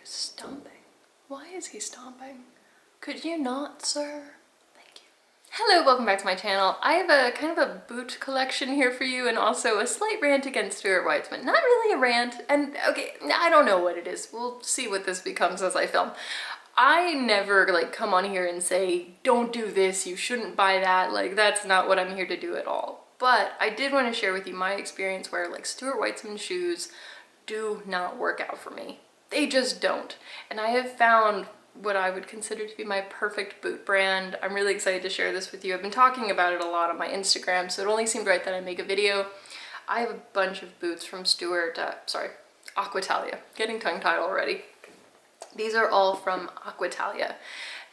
stomping. Why is he stomping? Could you not, sir? Thank you. Hello, welcome back to my channel. I have a kind of a boot collection here for you and also a slight rant against Stuart Weitzman. Not really a rant, and okay, I don't know what it is. We'll see what this becomes as I film. I never like come on here and say, don't do this, you shouldn't buy that. Like, that's not what I'm here to do at all. But I did want to share with you my experience where like Stuart Weitzman shoes do not work out for me. They just don't. And I have found what I would consider to be my perfect boot brand. I'm really excited to share this with you. I've been talking about it a lot on my Instagram, so it only seemed right that I make a video. I have a bunch of boots from Aquatalia. Getting tongue-tied already. These are all from Aquatalia.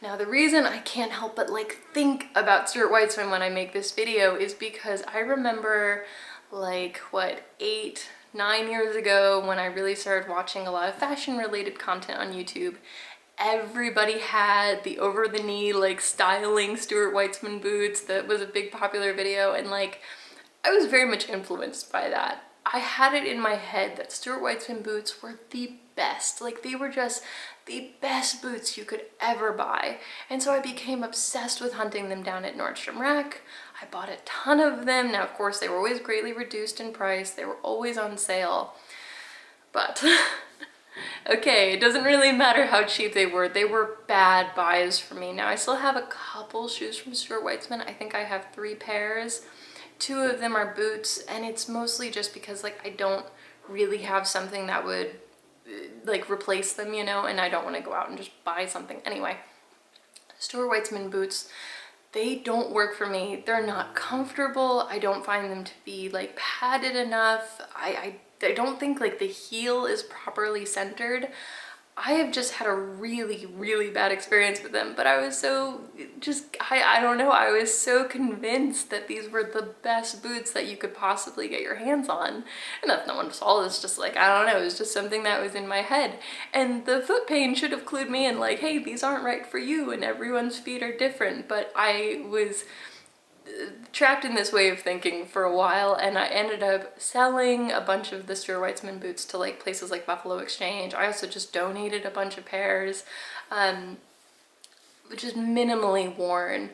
Now, the reason I can't help but like think about Stuart Weitzman when I make this video is because I remember like, what, 8-9 years ago when I really started watching a lot of fashion related content on YouTube. Everybody had the over the knee like styling Stuart Weitzman boots. That was a big popular video, and like I was very much influenced by that. I had it in my head that Stuart Weitzman boots were the best. Like, they were just the best boots you could ever buy. And so I became obsessed with hunting them down at Nordstrom Rack. I bought a ton of them. Now, of course, they were always greatly reduced in price. They were always on sale. But okay, it doesn't really matter how cheap they were bad buys for me. Now, I still have a couple shoes from Stuart Weitzman. I think I have 3 pairs. 2 of them are boots, and it's mostly just because like I don't really have something that would like replace them, you know, and I don't want to go out and just buy something. Anyway, Stuart Weitzman boots, they don't work for me. They're not comfortable. I don't find them to be like padded enough. I don't think like the heel is properly centered. I have just had a really, really bad experience with them, but I was so I don't know, I was so convinced that these were the best boots that you could possibly get your hands on. And that's not one's fault, it's just like, I don't know, it was just something that was in my head. And the foot pain should have clued me in like, hey, these aren't right for you and everyone's feet are different. But I was trapped in this way of thinking for a while, and I ended up selling a bunch of the Stuart Weitzman boots to like places like Buffalo Exchange. I also just donated a bunch of pairs, which is minimally worn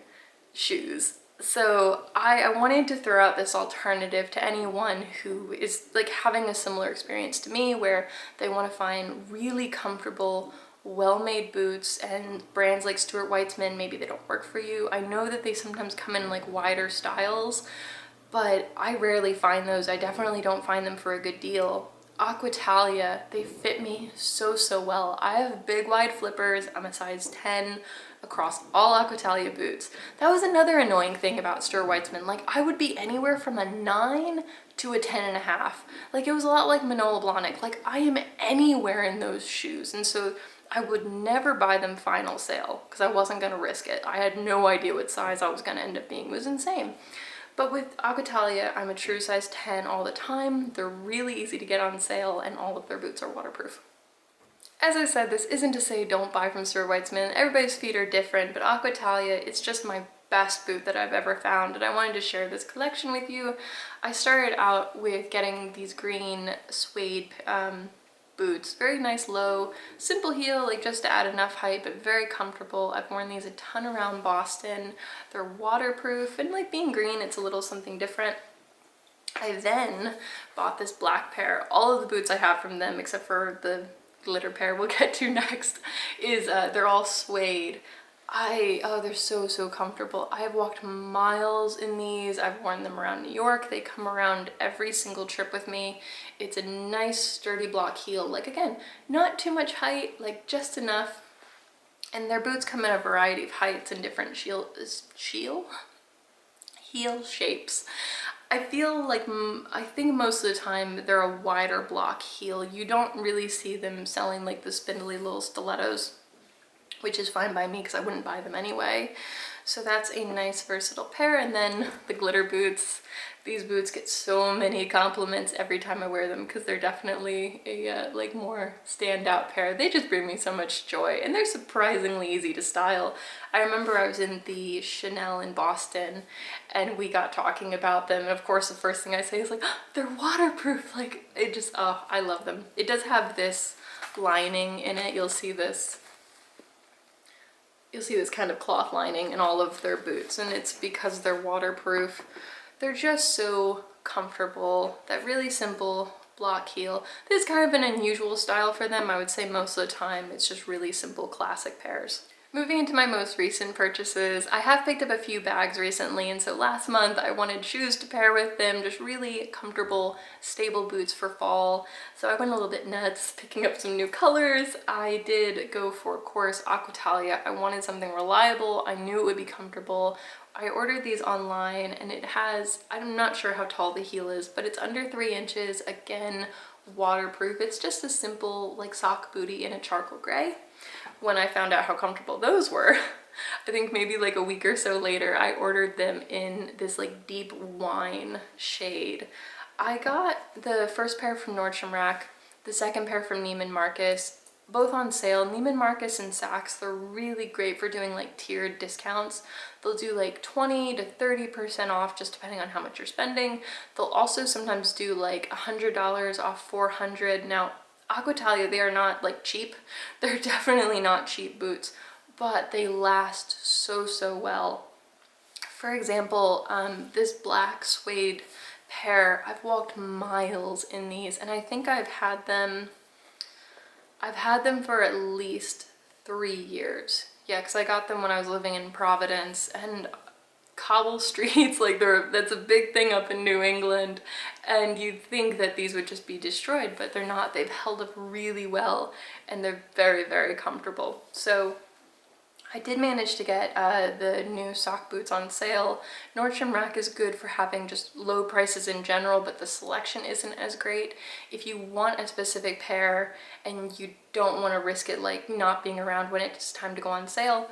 shoes. So I wanted to throw out this alternative to anyone who is like having a similar experience to me, where they want to find really comfortable, well-made boots, and brands like Stuart Weitzman, maybe they don't work for you. I know that they sometimes come in like wider styles, but I rarely find those. I definitely don't find them for a good deal. Aquatalia, they fit me so well. I have big wide flippers. I'm a size 10 across all Aquatalia boots. That was another annoying thing about Stuart Weitzman. Like, I would be anywhere from a 9 to a 10.5. Like, it was a lot like Manolo Blahnik. Like, I am anywhere in those shoes, and so I would never buy them final sale because I wasn't gonna risk it. I had no idea what size I was gonna end up being. It was insane. But with Aquatalia, I'm a true size 10 all the time. They're really easy to get on sale, and all of their boots are waterproof. As I said, this isn't to say don't buy from Stuart Weitzman. Everybody's feet are different, but Aquatalia, it's just my best boot that I've ever found, and I wanted to share this collection with you. I started out with getting these green suede boots. Very nice, low, simple heel, like just to add enough height, but very comfortable. I've worn these a ton around Boston. They're waterproof, and like being green, it's a little something different. I then bought this black pair. All of the boots I have from them, except for the glitter pair we'll get to next, is they're all suede. They're so comfortable. I have walked miles in these. I've worn them around New York. They come around every single trip with me. It's a nice sturdy block heel. Like, again, not too much height, like just enough. And their boots come in a variety of heights and different heel shapes. I feel like, I think most of the time they're a wider block heel. You don't really see them selling like the spindly little stilettos, which is fine by me because I wouldn't buy them anyway. So that's a nice versatile pair. And then the glitter boots, These boots get so many compliments every time I wear them because they're definitely a like more standout pair. They just bring me so much joy, and they're surprisingly easy to style. I remember I was in the Chanel in Boston and we got talking about them, and of course the first thing I say is like, oh, they're waterproof. Like, it just, oh, I love them. It does have this lining in it. You'll see this kind of cloth lining in all of their boots, and it's because they're waterproof. They're just so comfortable. That really simple block heel. This is kind of an unusual style for them. I would say most of the time it's just really simple classic pairs. Moving into my most recent purchases, I have picked up a few bags recently, and so last month I wanted shoes to pair with them, just really comfortable, stable boots for fall. So I went a little bit nuts picking up some new colors. I did go for, of course, Aquatalia. I wanted something reliable. I knew it would be comfortable. I ordered these online, and it has, I'm not sure how tall the heel is, but it's under 3 inches. Again, waterproof. It's just a simple like sock bootie in a charcoal gray. When I found out how comfortable those were, I think maybe like a week or so later, I ordered them in this like deep wine shade. I got the first pair from Nordstrom Rack, the second pair from Neiman Marcus, both on sale. Neiman Marcus and Saks, they're really great for doing like tiered discounts. They'll do like 20 to 30% off just depending on how much you're spending. They'll also sometimes do like $100 off 400. Now, Aquatalia, they are not like cheap. They're definitely not cheap boots, but they last so well. For example, this black suede pair, I've walked miles in these, and I think I've had them for at least 3 years. Yeah, because I got them when I was living in Providence, and cobble streets, like that's a big thing up in New England, and you'd think that these would just be destroyed, but they're not. They've held up really well, and they're very comfortable. So I did manage to get the new sock boots on sale. Nordstrom Rack is good for having just low prices in general, but the selection isn't as great. If you want a specific pair and you don't want to risk it like not being around when it's time to go on sale,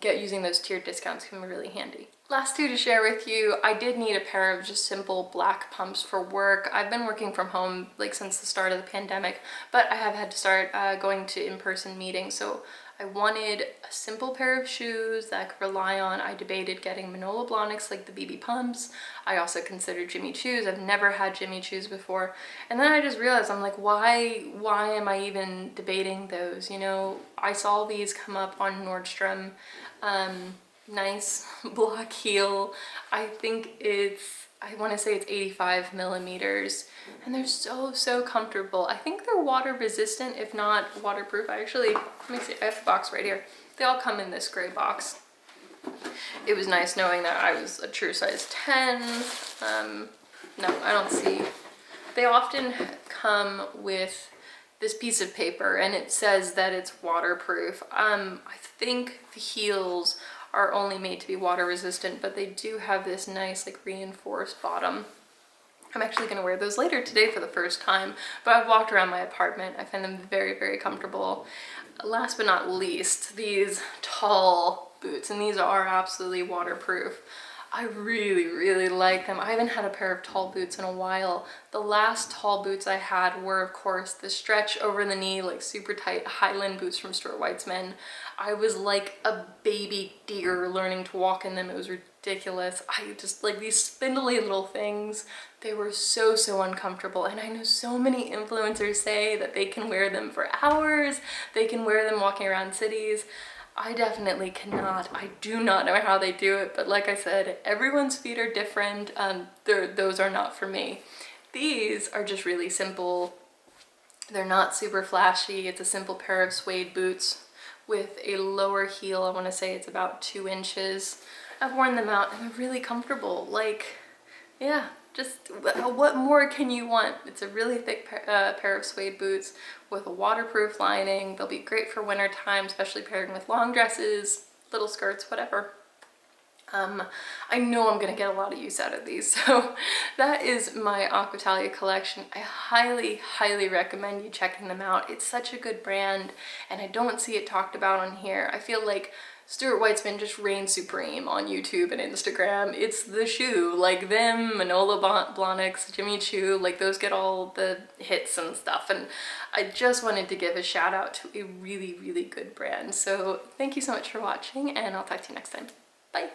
using those tiered discounts can be really handy. Last two to share with you, I did need a pair of just simple black pumps for work. I've been working from home like since the start of the pandemic, but I have had to start going to in-person meetings, so I wanted a simple pair of shoes that I could rely on. I debated getting Manolo Blahniks like the BB pumps. I also considered Jimmy Choos. I've never had Jimmy Choos before. And then I just realized, I'm like, why am I even debating those? You know, I saw these come up on Nordstrom. Nice block heel. I think I want to say it's 85 millimeters, and they're so comfortable. I think they're water resistant, if not waterproof. Let me see, I have the box right here. They all come in this gray box. It was nice knowing that I was a true size 10. No, I don't see. They often come with this piece of paper, and it says that it's waterproof. I think the heels are only made to be water resistant, but they do have this nice like reinforced bottom. I'm actually going to wear those later today for the first time, but I've walked around my apartment. I find them very comfortable. Last but not least, these tall boots, and these are absolutely waterproof. I really like them. I haven't had a pair of tall boots in a while. The last tall boots I had were, of course, the stretch over the knee, like super tight Highland boots from Stuart Weitzman. I was like a baby deer learning to walk in them. It was ridiculous. I just like these spindly little things. They were so uncomfortable, and I know so many influencers say that they can wear them for hours. They can wear them walking around cities. I definitely cannot. I do not know how they do it, but like I said, everyone's feet are different. Those are not for me. These are just really simple. They're not super flashy. It's a simple pair of suede boots with a lower heel. I want to say it's about 2 inches. I've worn them out and they're really comfortable. Like, yeah, just what more can you want? It's a really thick pair of suede boots with a waterproof lining. They'll be great for winter time, especially pairing with long dresses, little skirts, whatever. I know I'm gonna get a lot of use out of these, so that is my Aquatalia collection. I highly recommend you checking them out. It's such a good brand, and I don't see it talked about on here. I feel like Stuart Weitzman just reigns supreme on YouTube and Instagram. It's the shoe, like them, Manola Blahniks, Jimmy Choo, like those get all the hits and stuff. And I just wanted to give a shout out to a really, really good brand. So thank you so much for watching, and I'll talk to you next time. Bye.